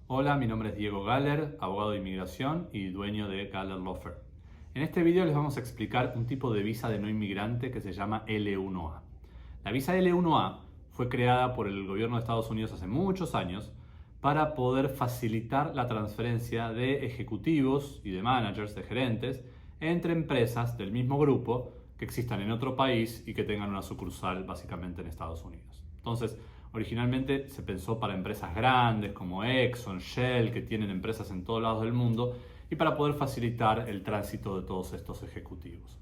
Hola, mi nombre es Diego Galler, abogado de inmigración y dueño de Galler Law Firm. En este video les vamos a explicar un tipo de visa de no inmigrante que se llama L1A. La visa L1A fue creada por el gobierno de Estados Unidos hace muchos años para poder facilitar la transferencia de ejecutivos y de managers, de gerentes, entre empresas del mismo grupo que existan en otro país y que tengan una sucursal básicamente en Estados Unidos. Entonces, originalmente se pensó para empresas grandes como Exxon, Shell, que tienen empresas en todos lados del mundo, y para poder facilitar el tránsito de todos estos ejecutivos.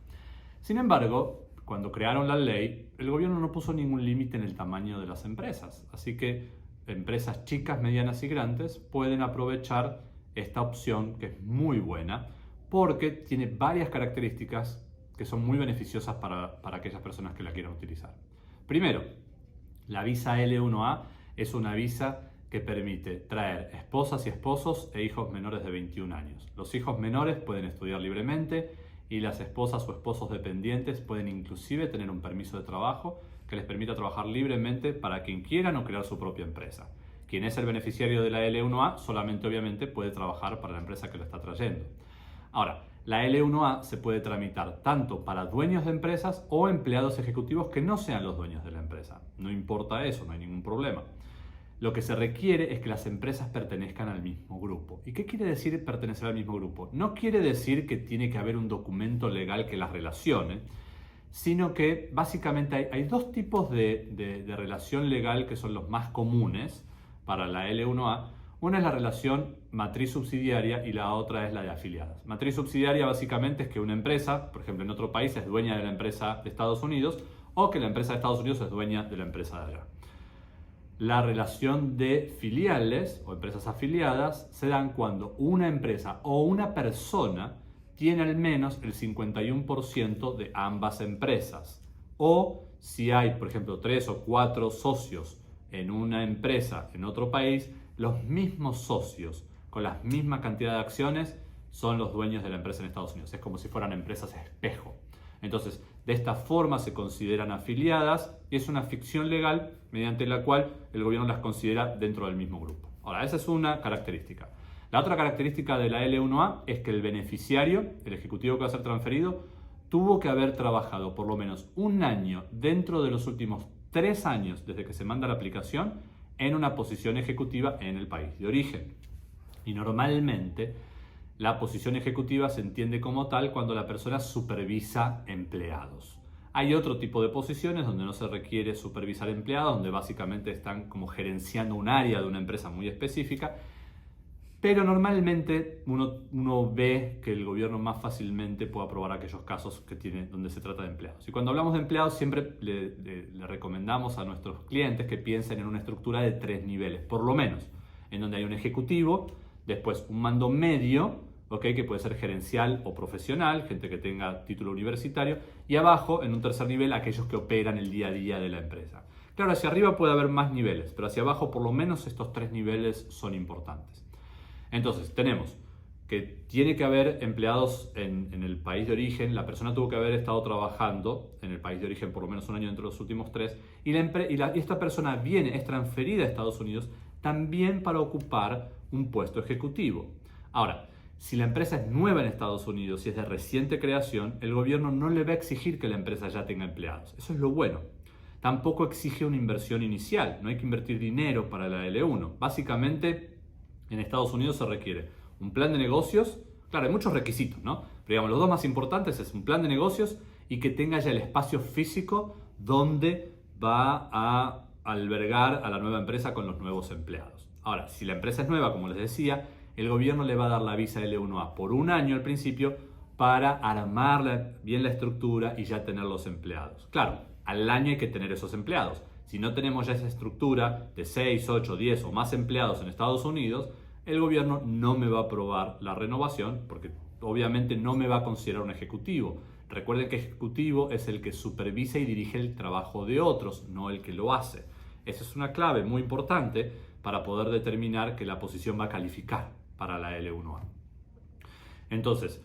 Sin embargo, cuando crearon la ley, el gobierno no puso ningún límite en el tamaño de las empresas, así que empresas chicas, medianas y grandes pueden aprovechar esta opción que es muy buena porque tiene varias características que son muy beneficiosas para aquellas personas que la quieran utilizar. Primero, la visa L1A es una visa que permite traer esposas y esposos e hijos menores de 21 años. Los hijos menores pueden estudiar libremente y las esposas o esposos dependientes pueden inclusive tener un permiso de trabajo que les permita trabajar libremente para quien quieran o crear su propia empresa. Quien es el beneficiario de la L1A solamente obviamente puede trabajar para la empresa que lo está trayendo. Ahora, la L1A se puede tramitar tanto para dueños de empresas o empleados ejecutivos que no sean los dueños de la empresa. No importa eso, no hay ningún problema. Lo que se requiere es que las empresas pertenezcan al mismo grupo. ¿Y qué quiere decir pertenecer al mismo grupo? No quiere decir que tiene que haber un documento legal que las relacione, sino que básicamente hay dos tipos de relación legal que son los más comunes para la L1A. Una es la relación matriz subsidiaria y la otra es la de afiliadas. Matriz subsidiaria básicamente es que una empresa, por ejemplo en otro país, es dueña de la empresa de Estados Unidos o que la empresa de Estados Unidos es dueña de la empresa de allá. La relación de filiales o empresas afiliadas se dan cuando una empresa o una persona tiene al menos el 51% de ambas empresas. O si hay, por ejemplo, 3 o 4 socios en una empresa en otro país, los mismos socios con la misma cantidad de acciones son los dueños de la empresa en Estados Unidos. Es como si fueran empresas espejo. Entonces, de esta forma se consideran afiliadas y es una ficción legal mediante la cual el gobierno las considera dentro del mismo grupo. Ahora, esa es una característica. La otra característica de la L1A es que el beneficiario, el ejecutivo que va a ser transferido, tuvo que haber trabajado por lo menos un año dentro de los últimos 3 años desde que se manda la aplicación en una posición ejecutiva en el país de origen. Y normalmente la posición ejecutiva se entiende como tal cuando la persona supervisa empleados. Hay otro tipo de posiciones donde no se requiere supervisar empleados, donde básicamente están como gerenciando un área de una empresa muy específica, pero normalmente uno ve que el gobierno más fácilmente puede aprobar aquellos casos que tiene, donde se trata de empleados. Y cuando hablamos de empleados siempre le recomendamos a nuestros clientes que piensen en una estructura de 3 niveles, por lo menos, en donde hay un ejecutivo, después un mando medio, que puede ser gerencial o profesional, gente que tenga título universitario, y abajo, en un tercer nivel, aquellos que operan el día a día de la empresa. Claro, hacia arriba puede haber más niveles, pero hacia abajo por lo menos estos 3 niveles son importantes. Entonces, tenemos que tiene que haber empleados en el país de origen, la persona tuvo que haber estado trabajando en el país de origen por lo menos un año dentro de los últimos 3, y esta persona es transferida a Estados Unidos también para ocupar un puesto ejecutivo. Ahora, si la empresa es nueva en Estados Unidos y es de reciente creación, el gobierno no le va a exigir que la empresa ya tenga empleados. Eso es lo bueno. Tampoco exige una inversión inicial, no hay que invertir dinero para la L1. Básicamente, en Estados Unidos se requiere un plan de negocios, claro, hay muchos requisitos, ¿no? Pero digamos, los dos más importantes es un plan de negocios y que tenga ya el espacio físico donde va a albergar a la nueva empresa con los nuevos empleados. Ahora, si la empresa es nueva, como les decía, el gobierno le va a dar la visa L1A por un año al principio para armar bien la estructura y ya tener los empleados. Claro, al año hay que tener esos empleados. Si no tenemos ya esa estructura de 6, 8, 10 o más empleados en Estados Unidos, el gobierno no me va a aprobar la renovación porque obviamente no me va a considerar un ejecutivo. Recuerden que ejecutivo es el que supervisa y dirige el trabajo de otros, no el que lo hace. Esa es una clave muy importante para poder determinar que la posición va a calificar para la L1A. Entonces,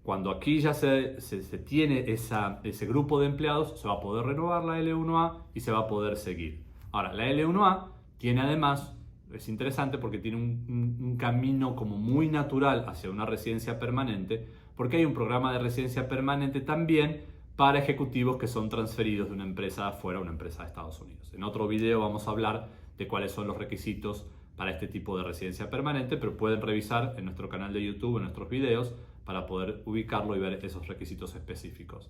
cuando aquí ya se tiene ese grupo de empleados, se va a poder renovar la L1A y se va a poder seguir. Ahora, la L1A tiene además es interesante porque tiene un camino como muy natural hacia una residencia permanente, porque hay un programa de residencia permanente también para ejecutivos que son transferidos de una empresa afuera a una empresa de Estados Unidos. En otro video vamos a hablar de cuáles son los requisitos para este tipo de residencia permanente, pero pueden revisar en nuestro canal de YouTube, en nuestros videos, para poder ubicarlo y ver esos requisitos específicos.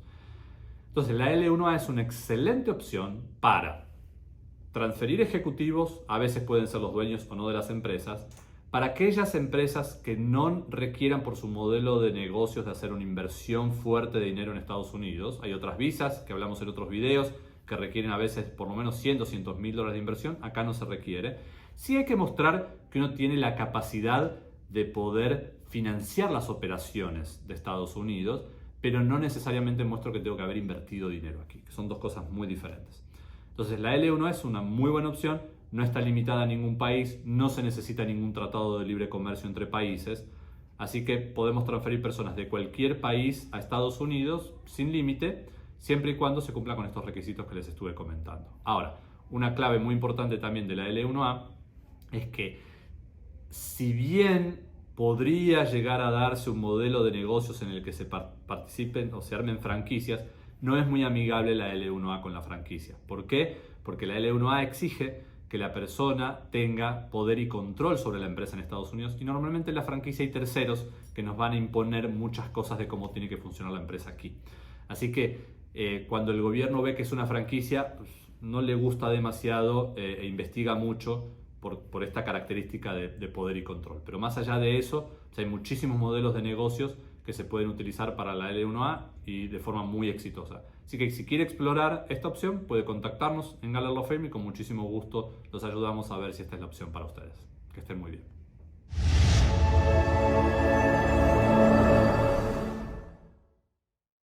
Entonces, la L1A es una excelente opción para transferir ejecutivos, a veces pueden ser los dueños o no de las empresas, para aquellas empresas que no requieran por su modelo de negocios de hacer una inversión fuerte de dinero en Estados Unidos. Hay otras visas que hablamos en otros videos que requieren a veces por lo menos 100, 200 mil dólares de inversión. Acá no se requiere. Sí hay que mostrar que uno tiene la capacidad de poder financiar las operaciones de Estados Unidos, pero no necesariamente muestro que tengo que haber invertido dinero aquí, que son dos cosas muy diferentes. Entonces la L1A es una muy buena opción, no está limitada a ningún país, no se necesita ningún tratado de libre comercio entre países, así que podemos transferir personas de cualquier país a Estados Unidos sin límite, siempre y cuando se cumpla con estos requisitos que les estuve comentando. Ahora, una clave muy importante también de la L1A es que si bien podría llegar a darse un modelo de negocios en el que se participen o se armen franquicias, no es muy amigable la L1A con la franquicia. ¿Por qué? Porque la L1A exige que la persona tenga poder y control sobre la empresa en Estados Unidos, y normalmente en la franquicia hay terceros que nos van a imponer muchas cosas de cómo tiene que funcionar la empresa aquí. Así que cuando el gobierno ve que es una franquicia, pues, no le gusta demasiado e investiga mucho por esta característica de poder y control. Pero más allá de eso, hay muchísimos modelos de negocios que se pueden utilizar para la L1A y de forma muy exitosa. Así que si quiere explorar esta opción, puede contactarnos en Galler Law Firm y con muchísimo gusto los ayudamos a ver si esta es la opción para ustedes. Que estén muy bien.